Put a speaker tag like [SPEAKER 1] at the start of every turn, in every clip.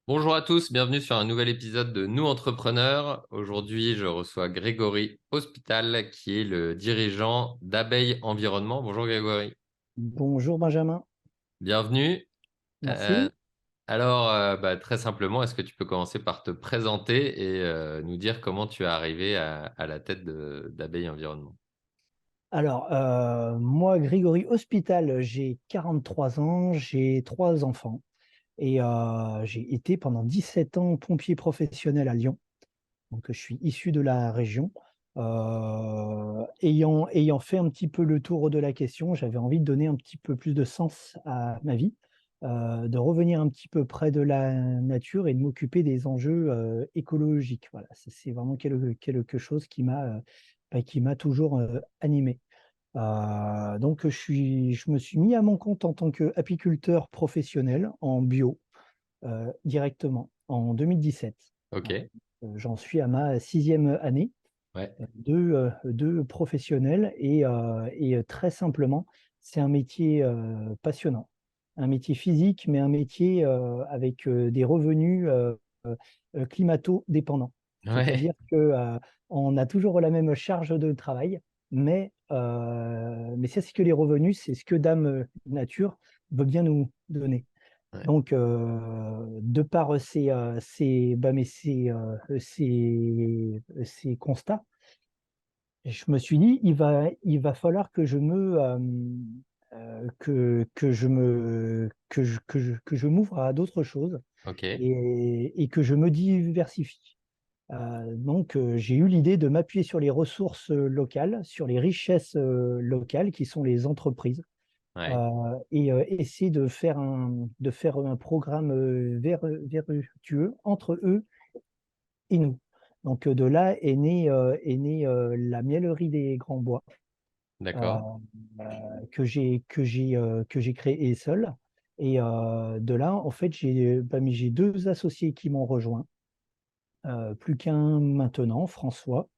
[SPEAKER 1] Bonjour à tous, bienvenue sur un nouvel épisode de Nous Entrepreneurs. Aujourd'hui, je reçois Grégory Hospital, qui est le dirigeant d'Abeille Environnement. Bonjour Grégory,
[SPEAKER 2] Bonjour Benjamin,
[SPEAKER 1] bienvenue. Euh,
[SPEAKER 2] merci.
[SPEAKER 1] Très simplement, est-ce que tu peux commencer par te présenter et nous dire comment tu es arrivé à la tête d'Abeille Environnement?
[SPEAKER 2] Moi, Grégory Hospital, j'ai 43 ans, j'ai trois enfants et j'ai été pendant 17 ans pompier professionnel à Lyon. Donc, je suis issu de la région. Ayant fait un petit peu le tour de la question, j'avais envie de donner un petit peu plus de sens à ma vie, de revenir un petit peu près de la nature et de m'occuper des enjeux écologiques. Voilà, c'est vraiment quelque chose qui m'a toujours animé. Je me suis mis à mon compte en tant qu'apiculteur professionnel en bio directement en 2017.
[SPEAKER 1] Ok,
[SPEAKER 2] Voilà. J'en suis à ma sixième année
[SPEAKER 1] ouais,
[SPEAKER 2] de professionnel et très simplement, c'est un métier passionnant, un métier physique, mais un métier avec des revenus climato-dépendants.
[SPEAKER 1] ouais,
[SPEAKER 2] C'est-à-dire que on a toujours la même charge de travail, mais c'est ce que les revenus, c'est ce que Dame Nature veut bien nous donner.
[SPEAKER 1] ouais.
[SPEAKER 2] Donc, de par ces constats, je me suis dit, il va falloir que je me, que je me, que je m'ouvre à d'autres choses
[SPEAKER 1] Ok,
[SPEAKER 2] et que je me diversifie. J'ai eu l'idée de m'appuyer sur les ressources locales, sur les richesses locales qui sont les entreprises,
[SPEAKER 1] ouais,
[SPEAKER 2] essayer de faire un programme vertueux entre eux et nous. De là est née la Mielerie des Grands Bois euh,
[SPEAKER 1] d'accord,
[SPEAKER 2] que j'ai créé seul. De là, en fait, j'ai deux associés qui m'ont rejoint, plus qu'un maintenant, François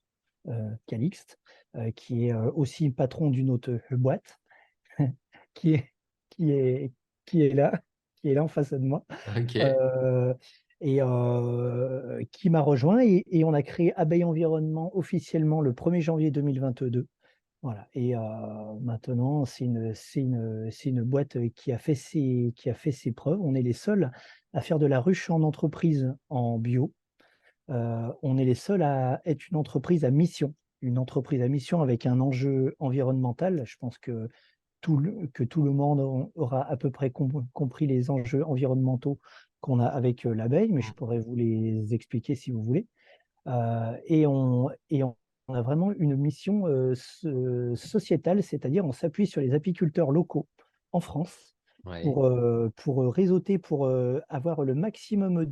[SPEAKER 2] Calixte, qui est aussi patron d'une autre boîte, qui est, qui est, qui est là, qui est là en face de moi,
[SPEAKER 1] ok,
[SPEAKER 2] euh, qui m'a rejoint et on a créé Abeille Environnement officiellement le 1er janvier 2022. Voilà. Maintenant, c'est une boîte qui a fait ses preuves. On est les seuls à faire de la ruche en entreprise en bio. On est les seuls à être une entreprise à mission avec un enjeu environnemental. Je pense que que tout le monde aura à peu près compris les enjeux environnementaux qu'on a avec l'abeille, mais je pourrais vous les expliquer si vous voulez. On a vraiment une mission sociétale, c'est-à-dire on s'appuie sur les apiculteurs locaux en France
[SPEAKER 1] ouais,
[SPEAKER 2] pour réseauter, pour avoir le maximum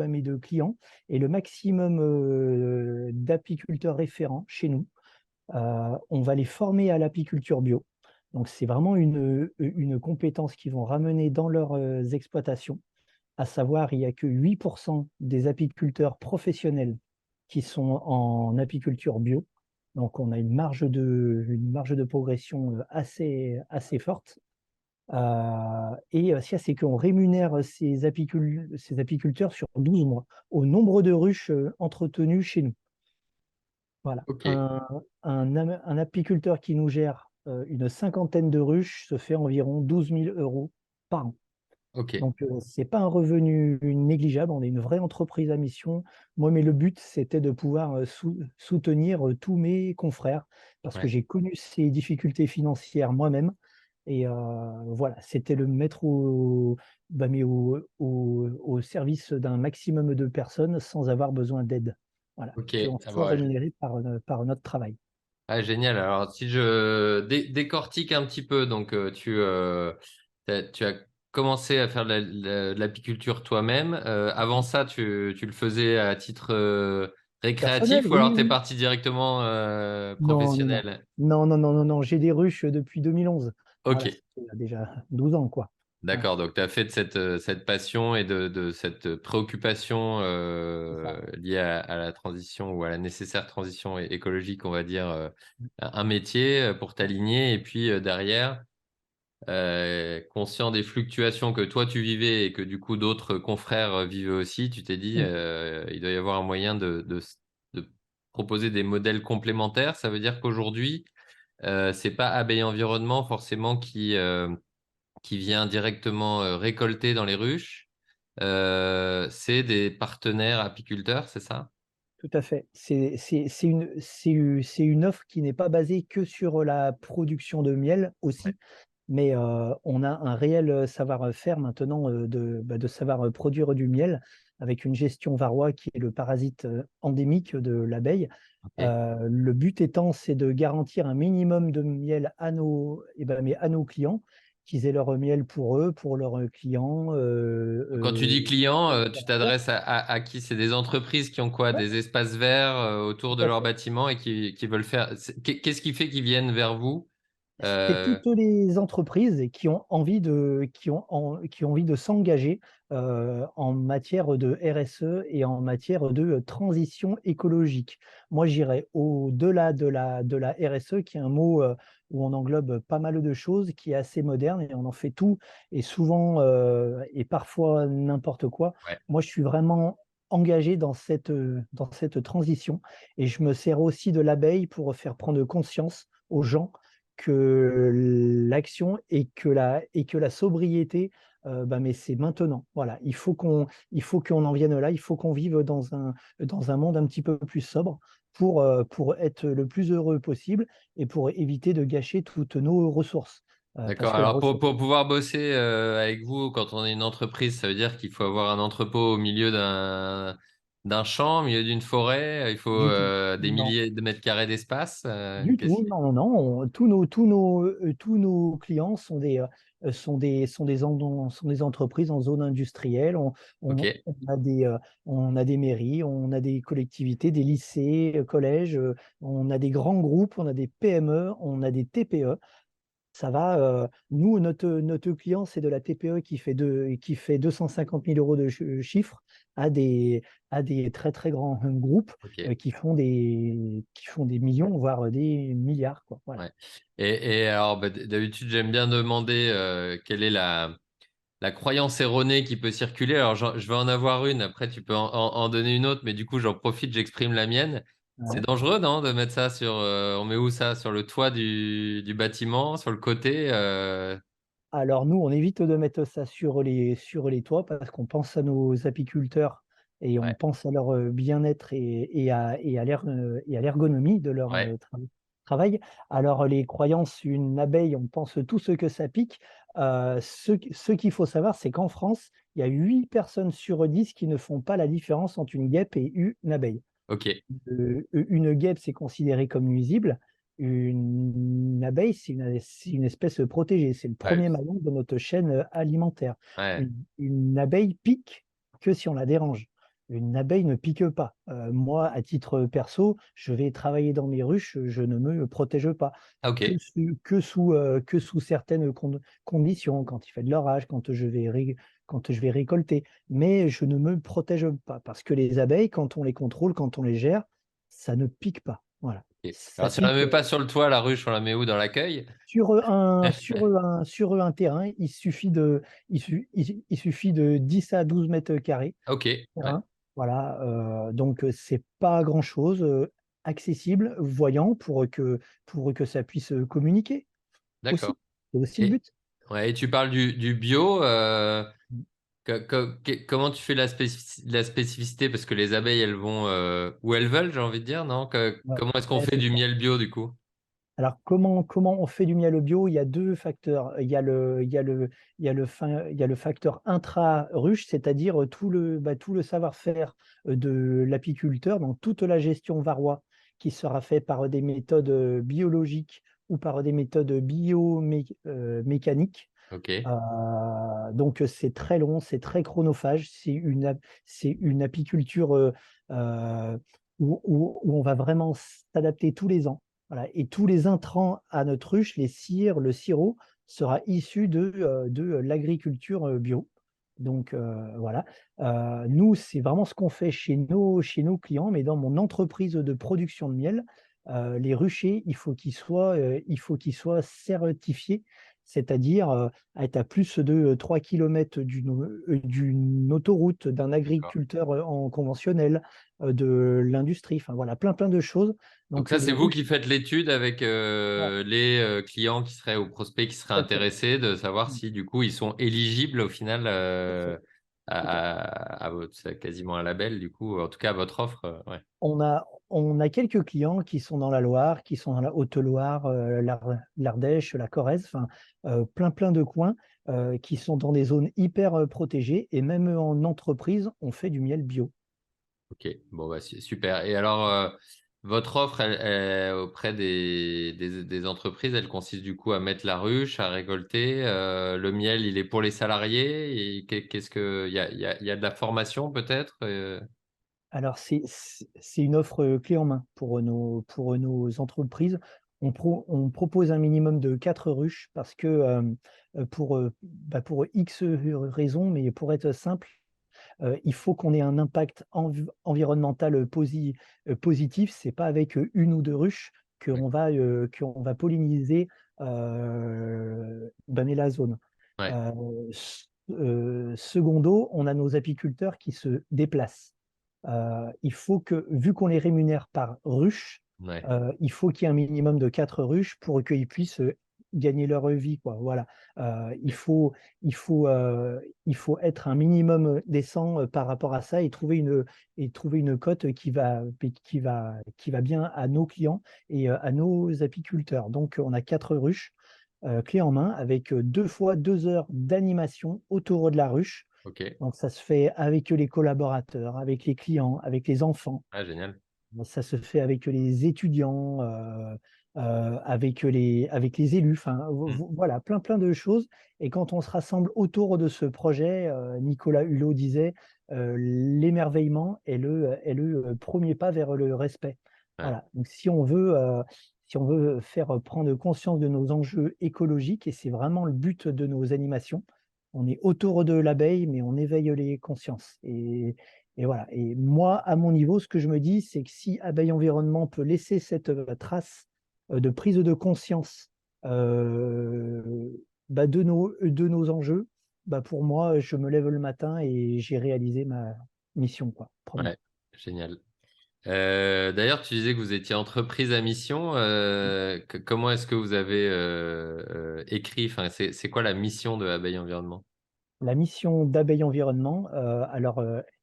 [SPEAKER 2] mais de clients et le maximum d'apiculteurs référents chez nous. On va les former à l'apiculture bio. Donc c'est vraiment une compétence qu'ils vont ramener dans leurs exploitations. À savoir, il n'y a que 8% des apiculteurs professionnels qui sont en apiculture bio. Donc, on a une marge de progression assez forte. C'est qu'on rémunère ces apiculteurs sur 12 mois, au nombre de ruches entretenues chez nous. Voilà.
[SPEAKER 1] ok,
[SPEAKER 2] Un apiculteur qui nous gère une cinquantaine de ruches se fait environ 12 000 € par an.
[SPEAKER 1] ok,
[SPEAKER 2] C'est pas un revenu négligeable. On est une vraie entreprise à mission. Moi, mais le but, c'était de pouvoir soutenir tous mes confrères parce que
[SPEAKER 1] ouais.
[SPEAKER 2] j'ai connu ces difficultés financières moi-même. Voilà, c'était le mettre au service d'un maximum de personnes sans avoir besoin d'aide. Voilà,
[SPEAKER 1] Ok,
[SPEAKER 2] qu'on
[SPEAKER 1] ah
[SPEAKER 2] soit
[SPEAKER 1] bah,
[SPEAKER 2] rémunéré par notre travail.
[SPEAKER 1] ah, génial. Alors, si je décortique un petit peu, donc tu as commencé à faire de l'apiculture toi-même. Avant ça, tu le faisais à titre
[SPEAKER 2] Personnel,
[SPEAKER 1] récréatif ou alors
[SPEAKER 2] oui,
[SPEAKER 1] tu es
[SPEAKER 2] oui.
[SPEAKER 1] parti directement
[SPEAKER 2] Non, non, non.
[SPEAKER 1] professionnel?
[SPEAKER 2] Non. J'ai des ruches depuis 2011.
[SPEAKER 1] Ok,
[SPEAKER 2] Voilà, c'est il y a déjà 12 ans, quoi. Voilà,
[SPEAKER 1] d'accord. Donc, tu as fait de cette passion et de cette préoccupation
[SPEAKER 2] c'est ça.
[SPEAKER 1] liée à la transition ou à la nécessaire transition écologique, on va dire, un métier pour
[SPEAKER 2] Ouais.
[SPEAKER 1] t'aligner et puis derrière. conscient des fluctuations que toi tu vivais et que du coup d'autres confrères vivaient aussi, tu t'es dit,
[SPEAKER 2] Mm.
[SPEAKER 1] il doit y avoir un moyen de proposer des modèles complémentaires. Ça veut dire qu'aujourd'hui, c'est pas Abeille Environnement forcément qui vient directement récolter dans les ruches. C'est des partenaires apiculteurs, c'est ça?
[SPEAKER 2] Tout à fait. C'est une offre qui n'est pas basée que sur la production de miel
[SPEAKER 1] Ouais.
[SPEAKER 2] aussi, mais on a un réel savoir-faire maintenant de savoir produire du miel avec une gestion varroa qui est le parasite endémique de l'abeille.
[SPEAKER 1] Ok.
[SPEAKER 2] Le but étant, c'est de garantir un minimum de miel mais à nos clients, qu'ils aient leur miel pour eux, pour leurs clients.
[SPEAKER 1] Quand tu dis client, tu
[SPEAKER 2] Collaborateurs.
[SPEAKER 1] t'adresses à qui? C'est des entreprises qui ont quoi?
[SPEAKER 2] Ouais,
[SPEAKER 1] Des espaces verts autour de
[SPEAKER 2] tout à
[SPEAKER 1] leur
[SPEAKER 2] fait.
[SPEAKER 1] bâtiment et qui veulent faire. Qu'est-ce qui fait qu'ils viennent vers vous?
[SPEAKER 2] C'est
[SPEAKER 1] Euh,
[SPEAKER 2] toutes les entreprises qui ont envie de s'engager en matière de RSE et en matière de transition écologique. Moi, j'irais au-delà de la RSE, qui est un mot où on englobe pas mal de choses, qui est assez moderne et on en fait tout et souvent et parfois n'importe quoi.
[SPEAKER 1] ouais,
[SPEAKER 2] Moi, je suis vraiment engagé dans cette transition et je me sers aussi de l'abeille pour faire prendre conscience aux gens que l'action et que la sobriété, mais c'est maintenant. Voilà, il faut qu'on en vienne là, il faut qu'on vive dans un monde un petit peu plus sobre pour être le plus heureux possible et pour éviter de gâcher toutes nos ressources. Parce
[SPEAKER 1] d'accord.
[SPEAKER 2] que la
[SPEAKER 1] Alors
[SPEAKER 2] ressource,
[SPEAKER 1] pour pouvoir bosser avec vous quand on est une entreprise, ça veut dire qu'il faut avoir un entrepôt au milieu d'un champ, au milieu d'une forêt. Il faut
[SPEAKER 2] du tout.
[SPEAKER 1] des
[SPEAKER 2] Non.
[SPEAKER 1] milliers de mètres carrés d'espace.
[SPEAKER 2] Du tout, non, non, non. Tous nos clients sont des entreprises en zone industrielle.
[SPEAKER 1] Ok,
[SPEAKER 2] On a des mairies, on a des collectivités, des lycées, collèges, on a des grands groupes, on a des PME, on a des TPE. Ça va. Nous, notre client, c'est de la TPE qui fait 250 000 euros de chiffre à à des très, très grands groupes
[SPEAKER 1] ok.
[SPEAKER 2] qui font des millions, voire des milliards, quoi. Voilà.
[SPEAKER 1] Ouais. Et alors, bah, d'habitude, j'aime bien demander quelle est la croyance erronée qui peut circuler. Alors, je vais en avoir une, après, tu peux en donner une autre, mais du coup, j'en profite, j'exprime la mienne. C'est
[SPEAKER 2] Ouais.
[SPEAKER 1] dangereux, non, de mettre ça sur. On met où ça? Sur le toit du bâtiment, sur le côté
[SPEAKER 2] Alors, nous, on évite de mettre ça sur les toits parce qu'on pense à nos apiculteurs et on
[SPEAKER 1] Ouais,
[SPEAKER 2] pense à leur bien-être et à l'ergonomie de leur
[SPEAKER 1] ouais,
[SPEAKER 2] travail. Alors, les croyances, une abeille, on pense tout ce que ça pique. Ce qu'il faut savoir, c'est qu'en France, il y a 8 personnes sur 10 qui ne font pas la différence entre une guêpe et une abeille.
[SPEAKER 1] ok,
[SPEAKER 2] Une guêpe, c'est considéré comme nuisible. Une abeille, c'est une espèce protégée. C'est le
[SPEAKER 1] ouais,
[SPEAKER 2] premier maillon de notre chaîne alimentaire.
[SPEAKER 1] ouais,
[SPEAKER 2] Une abeille pique que si on la dérange. Une abeille ne pique pas. Moi, à titre perso, je vais travailler dans mes ruches, je ne me protège pas.
[SPEAKER 1] ah, ok,
[SPEAKER 2] Que sous certaines conditions, quand il fait de l'orage, quand je vais récolter. Mais je ne me protège pas parce que les abeilles, quand on les contrôle, quand on les gère, ça ne pique pas. Voilà.
[SPEAKER 1] ok.
[SPEAKER 2] Ça
[SPEAKER 1] Alors, si on la
[SPEAKER 2] pique
[SPEAKER 1] met pas sur le toit, la ruche, on la met où dans l'accueil?
[SPEAKER 2] sur un terrain. Il suffit de 10 à 12 mètres carrés.
[SPEAKER 1] Ok, ouais,
[SPEAKER 2] Terrain. Voilà. Donc, c'est pas grand-chose. Accessible, voyant pour que ça puisse communiquer
[SPEAKER 1] d'accord.
[SPEAKER 2] aussi. C'est aussi le
[SPEAKER 1] Et,
[SPEAKER 2] but.
[SPEAKER 1] ouais, et tu parles du bio. Comment tu fais la spécificité? Parce que les abeilles, elles vont où elles veulent, j'ai envie de dire, non?
[SPEAKER 2] Ouais,
[SPEAKER 1] Comment est-ce qu'on
[SPEAKER 2] ouais,
[SPEAKER 1] fait
[SPEAKER 2] c'est
[SPEAKER 1] du
[SPEAKER 2] ça.
[SPEAKER 1] miel bio, du coup?
[SPEAKER 2] Alors, comment on fait du miel bio? Il y a deux facteurs. Il y a le facteur intra-ruche, c'est-à-dire tout le savoir-faire de l'apiculteur, donc toute la gestion varroa qui sera fait par des méthodes biologiques ou par des méthodes biomécaniques.
[SPEAKER 1] Ok,
[SPEAKER 2] Donc, c'est très long, c'est très chronophage. C'est une apiculture euh, où on va vraiment s'adapter tous les ans. Voilà. Et tous les intrants à notre ruche, les cires, le sirop, sera issu de l'agriculture bio. Donc, voilà. Nous, c'est vraiment ce qu'on fait chez nos clients, mais dans mon entreprise de production de miel, les ruchers, il faut qu'ils soient certifiés c'est-à-dire être à plus de 3 km d'une autoroute, d'un
[SPEAKER 1] D'accord.
[SPEAKER 2] agriculteur en conventionnel, de l'industrie, enfin voilà, plein de choses.
[SPEAKER 1] Donc
[SPEAKER 2] Donc
[SPEAKER 1] ça,
[SPEAKER 2] le
[SPEAKER 1] c'est vous
[SPEAKER 2] ruche,
[SPEAKER 1] qui faites l'étude avec
[SPEAKER 2] ouais,
[SPEAKER 1] les clients qui seraient ou prospects qui seraient
[SPEAKER 2] tout à fait.
[SPEAKER 1] intéressés de savoir
[SPEAKER 2] Mm.
[SPEAKER 1] si du coup ils sont éligibles au final
[SPEAKER 2] Tout à fait, tout à fait.
[SPEAKER 1] c'est quasiment un label du coup, en tout cas à votre offre. Ouais.
[SPEAKER 2] On a quelques clients qui sont dans la Loire, qui sont dans la Haute-Loire, l'Ardèche, la Corrèze, enfin plein de coins qui sont dans des zones hyper protégées et même en entreprise, on fait du miel bio.
[SPEAKER 1] Ok, bon bah c'est super. Et alors votre offre auprès des entreprises, elle consiste du coup à mettre la ruche, à récolter. Le miel, il est pour les salariés. Et qu'est-ce que il y a de la formation peut-être?
[SPEAKER 2] Alors c'est une offre clé en main pour nos entreprises. On propose un minimum de 4 ruches parce que pour X raisons, mais pour être simple, il faut qu'on ait un impact environnemental positif. C'est pas avec une ou deux ruches qu'on va polliniser la zone.
[SPEAKER 1] Ouais,
[SPEAKER 2] Euh, Secondo, on a nos apiculteurs qui se déplacent. Il faut que, vu qu'on les rémunère par ruche,
[SPEAKER 1] ouais,
[SPEAKER 2] il faut qu'il y ait un minimum de 4 ruches pour qu'ils puissent gagner leur vie, quoi. Voilà. Euh, il faut, il faut, euh, il faut être un minimum décent par rapport à ça et trouver une cote qui va bien à nos clients et à nos apiculteurs. Donc, on a 4 ruches clés en main avec 2 fois 2 heures d'animation autour de la ruche.
[SPEAKER 1] ok.
[SPEAKER 2] Donc, ça se fait avec les collaborateurs, avec les clients, avec les enfants.
[SPEAKER 1] Ah, génial.
[SPEAKER 2] Ça se fait avec les étudiants, avec les élus. Enfin,
[SPEAKER 1] Hmm.
[SPEAKER 2] voilà, plein de choses. Et quand on se rassemble autour de ce projet, Nicolas Hulot disait, l'émerveillement est le premier pas vers le respect.
[SPEAKER 1] Ouais,
[SPEAKER 2] Voilà. Donc, si on veut faire prendre conscience de nos enjeux écologiques, et c'est vraiment le but de nos animations, on est autour de l'abeille, mais on éveille les consciences. Et voilà. Et moi, à mon niveau, ce que je me dis, c'est que si Abeille Environnement peut laisser cette trace de prise de conscience euh, de nos enjeux, pour moi, je me lève le matin et j'ai réalisé ma mission, quoi, première.
[SPEAKER 1] ouais, génial. D'ailleurs, tu disais que vous étiez entreprise à mission. Comment est-ce que vous avez écrit, enfin, c'est quoi la mission de Abeille Environnement?
[SPEAKER 2] La mission d'Abeille Environnement,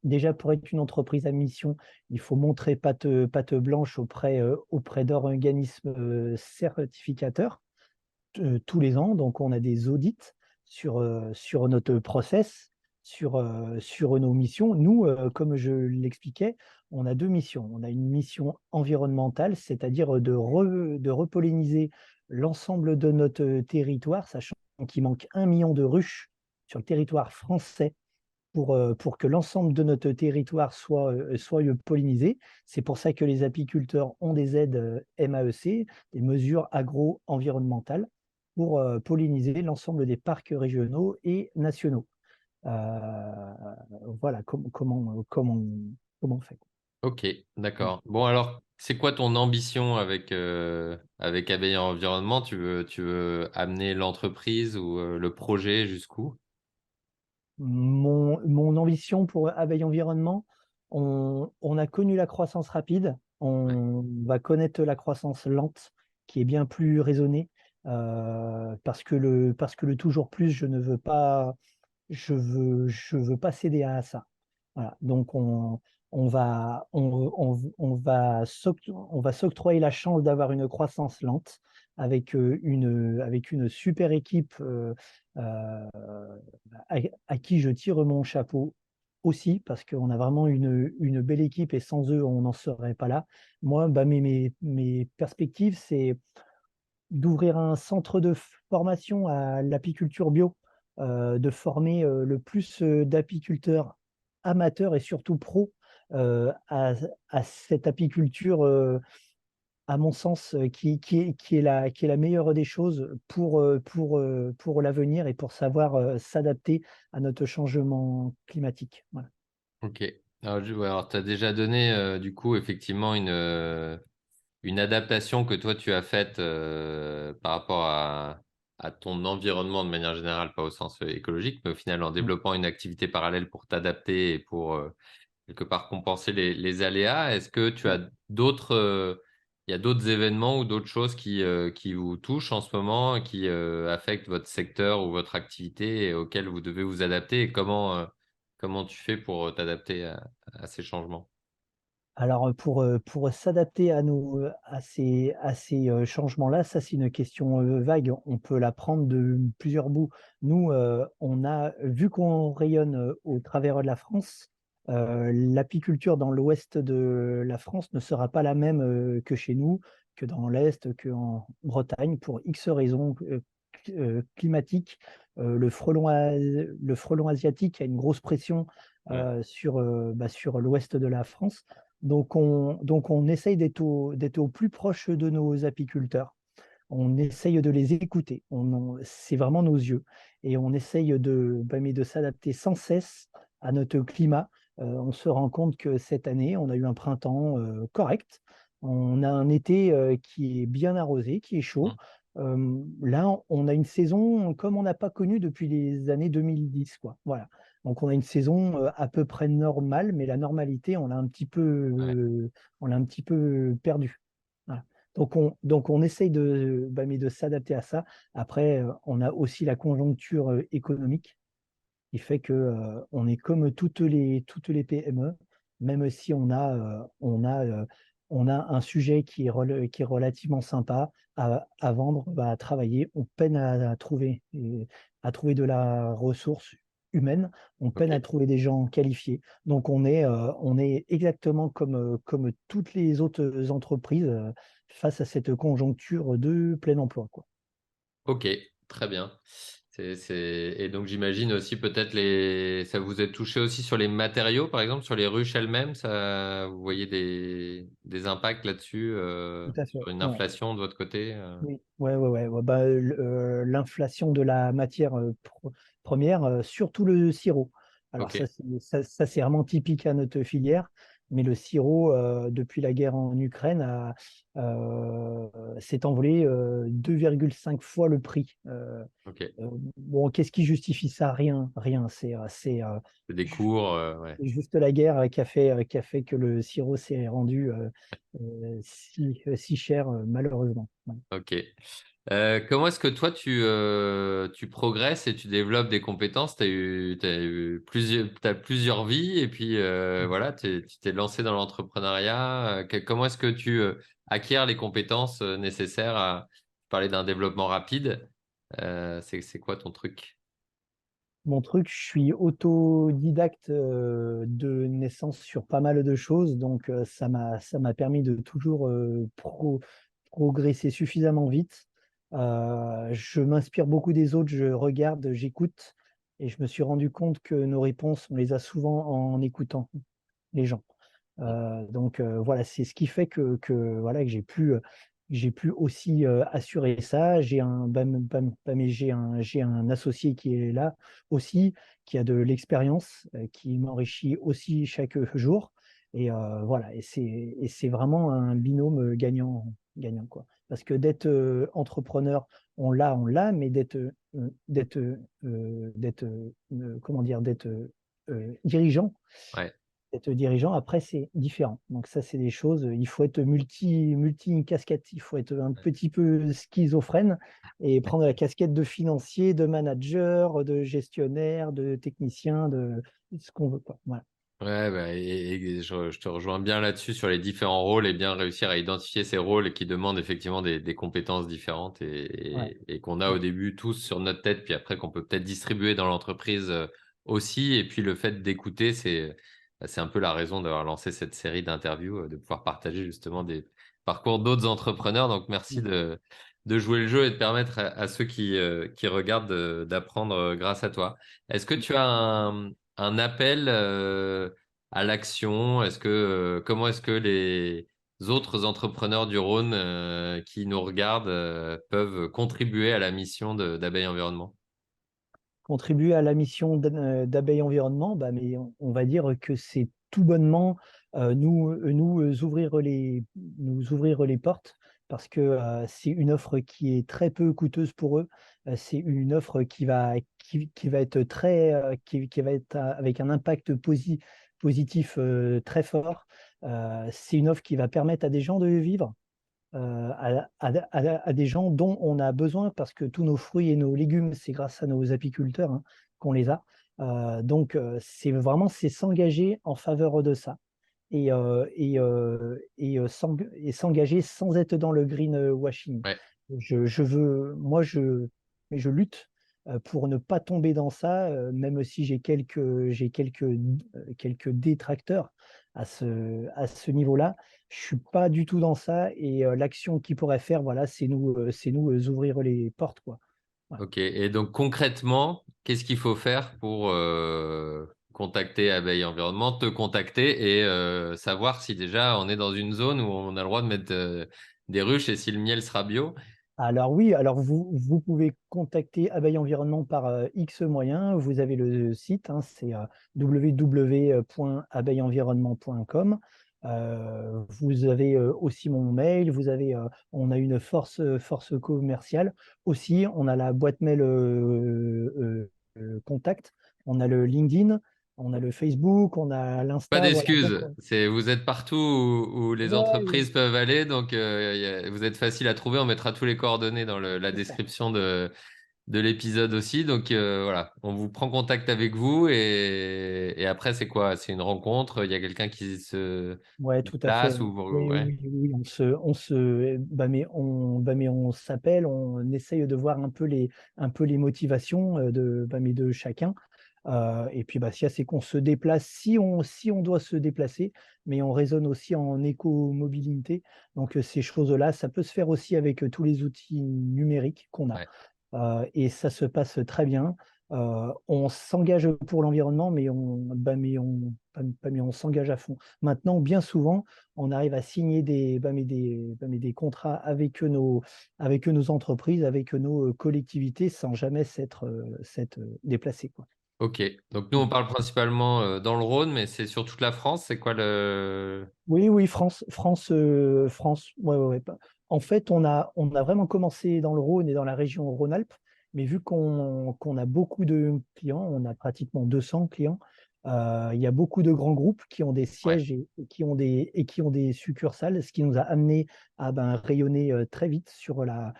[SPEAKER 2] déjà pour être une entreprise à mission, il faut montrer patte blanche auprès d'organismes certificateurs. Tous les ans. Donc, on a des audits sur notre process, sur nos missions. Nous, comme je l'expliquais, on a 2 missions. On a une mission environnementale, c'est-à-dire de repolliniser l'ensemble de notre territoire, sachant qu'il manque 1 million de ruches sur le territoire français pour que l'ensemble de notre territoire soit pollinisé. C'est pour ça que les apiculteurs ont des aides MAEC, des mesures agro-environnementales, pour polliniser l'ensemble des parcs régionaux et nationaux. Euh, voilà comment on fait.
[SPEAKER 1] Ok,
[SPEAKER 2] Mm.
[SPEAKER 1] d'accord. Bon, alors, c'est quoi ton ambition avec Abeille Environnement? Tu veux amener l'entreprise ou le projet jusqu'où?
[SPEAKER 2] Mon ambition pour Abeille Environnement, on a connu la croissance rapide,
[SPEAKER 1] Ouais.
[SPEAKER 2] on va connaître la croissance lente, qui est bien plus raisonnée, parce que le toujours plus, je veux pas céder à ça. Voilà. Donc on va s'octroyer la chance d'avoir une croissance lente avec une super équipe euh, à, à qui je tire mon chapeau aussi, parce qu'on a vraiment une belle équipe et sans eux, on n'en serait pas là. Moi, mes perspectives, c'est d'ouvrir un centre de formation à l'apiculture bio, de former le plus d'apiculteurs amateurs et surtout pros euh, à, à cette apiculture, à mon sens, qui est la meilleure des choses pour l'avenir et pour savoir s'adapter à notre changement climatique. Voilà.
[SPEAKER 1] Ok. Alors, tu as déjà donné, du coup, effectivement, une adaptation que toi, tu as faite par rapport à ton environnement de manière générale, pas au sens écologique, mais au final en développant une activité parallèle pour t'adapter et pour quelque part compenser les aléas. Est-ce que tu as il y a d'autres événements ou d'autres choses qui vous touchent en ce moment, qui affectent votre secteur ou votre activité et auxquelles vous devez vous adapter et comment tu fais pour t'adapter à ces changements?
[SPEAKER 2] Alors, pour s'adapter à ces changements-là, ça, c'est une question vague. On peut la prendre de plusieurs bouts. Nous, on a vu qu'on rayonne au travers de la France, l'apiculture dans l'ouest de la France ne sera pas la même que chez nous, que dans l'Est, qu'en Bretagne, pour X raisons climatiques. Le frelon asiatique a une grosse pression
[SPEAKER 1] Ouais,
[SPEAKER 2] sur l'ouest de la France. Donc on essaye d'être au plus proche de nos apiculteurs. On essaye de les écouter. C'est vraiment nos yeux. Et on essaye mais de s'adapter sans cesse à notre climat. On se rend compte que cette année, on a eu un printemps correct. On a un été qui est bien arrosé, qui est chaud.
[SPEAKER 1] mmh,
[SPEAKER 2] Là, on a une saison comme on n'a pas connu depuis les années 2010, quoi. Voilà. Donc, on a une saison à peu près normale, mais la normalité,
[SPEAKER 1] ouais.
[SPEAKER 2] on l'a un petit peu perdue. Voilà. Donc on essaye mais de s'adapter à ça. Après, on a aussi la conjoncture économique qui fait que on est comme toutes les PME, même si on a un sujet qui est relativement sympa à vendre, à travailler. On peine à trouver de la ressource humaine, on peine à
[SPEAKER 1] Ok.
[SPEAKER 2] trouver des gens qualifiés. Donc on est exactement comme toutes les autres entreprises face à cette conjoncture de plein emploi, quoi.
[SPEAKER 1] Ok, très bien. Et donc j'imagine aussi peut-être ça vous est touché aussi sur les matériaux, par exemple, sur les ruches elles-mêmes, vous voyez des impacts là-dessus,
[SPEAKER 2] Tout à
[SPEAKER 1] sur
[SPEAKER 2] fait.
[SPEAKER 1] une
[SPEAKER 2] Ouais.
[SPEAKER 1] inflation de votre côté?
[SPEAKER 2] Oui, ouais. Bah, l'inflation de la matière première, surtout le sirop. Alors
[SPEAKER 1] Ok,
[SPEAKER 2] ça, c'est vraiment typique à notre filière, mais le sirop, depuis la guerre en Ukraine, euh, s'est envolé 2,5 fois le prix.
[SPEAKER 1] ok.
[SPEAKER 2] Bon, qu'est-ce qui justifie ça? Rien, rien.
[SPEAKER 1] C'est des
[SPEAKER 2] ju-
[SPEAKER 1] cours, ouais.
[SPEAKER 2] c'est juste la guerre qui a fait que le sirop s'est rendu si cher, malheureusement. Ouais.
[SPEAKER 1] Ok. Comment est-ce que toi tu progresses et tu développes des compétences? T'as plusieurs vies et puis voilà, tu t'es lancé dans l'entrepreneuriat. Comment est-ce que tu acquiers les compétences nécessaires à parler d'un développement rapide? C'est quoi ton truc?
[SPEAKER 2] Mon truc, je suis autodidacte de naissance sur pas mal de choses, donc ça m'a permis de toujours progresser suffisamment vite. Je m'inspire beaucoup des autres, je regarde, j'écoute, et je me suis rendu compte que nos réponses, on les a souvent en écoutant les gens. Voilà, c'est ce qui fait voilà, que j'ai pu aussi assurer ça. Mais j'ai un associé qui est là aussi, qui a de l'expérience, qui m'enrichit aussi chaque jour. Voilà, et c'est vraiment un binôme gagnant, quoi. Parce que d'être entrepreneur, on l'a, mais comment dire, d'être dirigeant,
[SPEAKER 1] Ouais.
[SPEAKER 2] être dirigeant, après, c'est différent. Donc ça, c'est des choses, il faut être multi casquette, il faut être un petit peu schizophrène et prendre la casquette de financier, de manager, de gestionnaire, de technicien, de ce qu'on veut, quoi. Voilà.
[SPEAKER 1] Ouais, bah, et je te rejoins bien là-dessus sur les différents rôles et bien réussir à identifier ces rôles qui demandent effectivement des compétences différentes
[SPEAKER 2] Ouais.
[SPEAKER 1] et qu'on a au
[SPEAKER 2] Ouais.
[SPEAKER 1] début tous sur notre tête, puis après qu'on peut peut-être distribuer dans l'entreprise aussi. Et puis le fait d'écouter, c'est un peu la raison d'avoir lancé cette série d'interviews, de pouvoir partager justement des parcours d'autres entrepreneurs. Donc merci
[SPEAKER 2] Ouais.
[SPEAKER 1] de jouer le jeu et de permettre à ceux qui regardent d'apprendre grâce à toi. Est-ce que tu as un appel à l'action? Comment est-ce que les autres entrepreneurs du Rhône qui nous regardent peuvent contribuer à la mission d'Abeille Environnement?
[SPEAKER 2] Contribuer à la mission d'abeille environnement, bah, mais on va dire que c'est tout bonnement nous ouvrir nous ouvrir les portes parce que c'est une offre qui est très peu coûteuse pour eux. C'est une offre qui va être qui va être avec un impact positif très fort. C'est une offre qui va permettre à des gens de vivre, à des gens dont on a besoin parce que tous nos fruits et nos légumes, c'est grâce à nos apiculteurs, hein, qu'on les a. Donc, c'est s'engager en faveur de ça et s'engager sans être dans le greenwashing.
[SPEAKER 1] Ouais.
[SPEAKER 2] Moi, je lutte pour ne pas tomber dans ça, même si quelques détracteurs à ce niveau-là. Je suis pas du tout dans ça et l'action qu'ils pourraient faire, voilà, c'est nous ouvrir les portes, quoi. Voilà.
[SPEAKER 1] Ok. Et donc concrètement, qu'est-ce qu'il faut faire pour contacter Abeille Environnement, te contacter et savoir si déjà on est dans une zone où on a le droit de mettre des ruches et si le miel sera bio?
[SPEAKER 2] Alors oui, alors vous pouvez contacter Abeille Environnement par X moyens. Vous avez le site, hein, c'est www.abeilleenvironnement.com. Vous avez aussi mon mail, on a une force commerciale. Aussi, on a la boîte mail contact, on a le LinkedIn, on a le Facebook, on a
[SPEAKER 1] Pas
[SPEAKER 2] l'Insta, voilà. Donc,
[SPEAKER 1] d'excuses. Vous êtes partout où les
[SPEAKER 2] ouais, ouais,
[SPEAKER 1] entreprises peuvent aller, donc vous êtes facile à trouver. On mettra tous les coordonnées dans la
[SPEAKER 2] c'est ça.
[SPEAKER 1] description de l'épisode aussi. Donc voilà, on vous prend contact avec vous et après c'est quoi? C'est une rencontre. Il y a quelqu'un qui se
[SPEAKER 2] Ouais, tout à fait.
[SPEAKER 1] place ou
[SPEAKER 2] Oui,
[SPEAKER 1] ouais,
[SPEAKER 2] oui, oui, mais on s'appelle, on essaye de voir un peu les motivations mais de chacun. Et puis, bah, c'est qu'on se déplace, si on doit se déplacer, mais on raisonne aussi en écomobilité. Donc, ces choses-là, ça peut se faire aussi avec tous les outils numériques qu'on a.
[SPEAKER 1] ouais.
[SPEAKER 2] Et ça se passe très bien. On s'engage pour l'environnement, mais on s'engage à fond. Maintenant, bien souvent, on arrive à signer des contrats avec nos entreprises, avec nos collectivités, sans jamais s'être déplacé, quoi.
[SPEAKER 1] Ok. Donc nous on parle principalement dans le Rhône, mais c'est sur toute la France. C'est quoi le...
[SPEAKER 2] Oui, oui, France. Ouais, ouais, ouais. En fait, on a vraiment commencé dans le Rhône et dans la région Rhône-Alpes, mais vu qu'on a beaucoup de clients, on a pratiquement 200 clients, il y a beaucoup de grands groupes qui ont des
[SPEAKER 1] Ouais.
[SPEAKER 2] sièges et qui ont des succursales, ce qui nous a amené à rayonner très vite sur la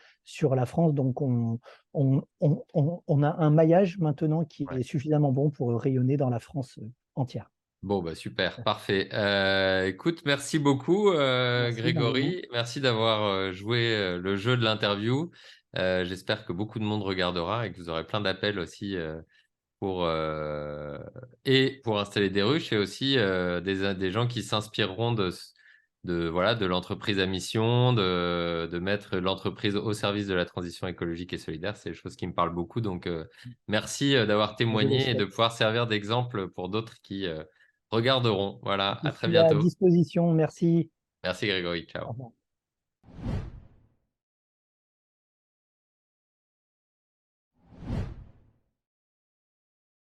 [SPEAKER 2] France. Donc, on a un maillage maintenant qui
[SPEAKER 1] Ouais.
[SPEAKER 2] est suffisamment bon pour rayonner dans la France entière.
[SPEAKER 1] Bon, bah super, parfait. Écoute, merci beaucoup,
[SPEAKER 2] Merci, Benjamin.
[SPEAKER 1] Grégory. Merci d'avoir joué le jeu de l'interview. J'espère que beaucoup de monde regardera et que vous aurez plein d'appels aussi pour installer des ruches et aussi des gens qui s'inspireront voilà, de l'entreprise à mission, de mettre l'entreprise au service de la transition écologique et solidaire. C'est des choses qui me parlent beaucoup. Donc, merci d'avoir
[SPEAKER 2] Je le
[SPEAKER 1] témoigné et de
[SPEAKER 2] souhaite.
[SPEAKER 1] pouvoir servir d'exemple pour d'autres qui regarderont. Voilà,
[SPEAKER 2] Je
[SPEAKER 1] à très
[SPEAKER 2] suis à
[SPEAKER 1] bientôt.
[SPEAKER 2] disposition. Merci.
[SPEAKER 1] Merci Grégory,
[SPEAKER 2] Au
[SPEAKER 1] ciao.
[SPEAKER 2] revoir.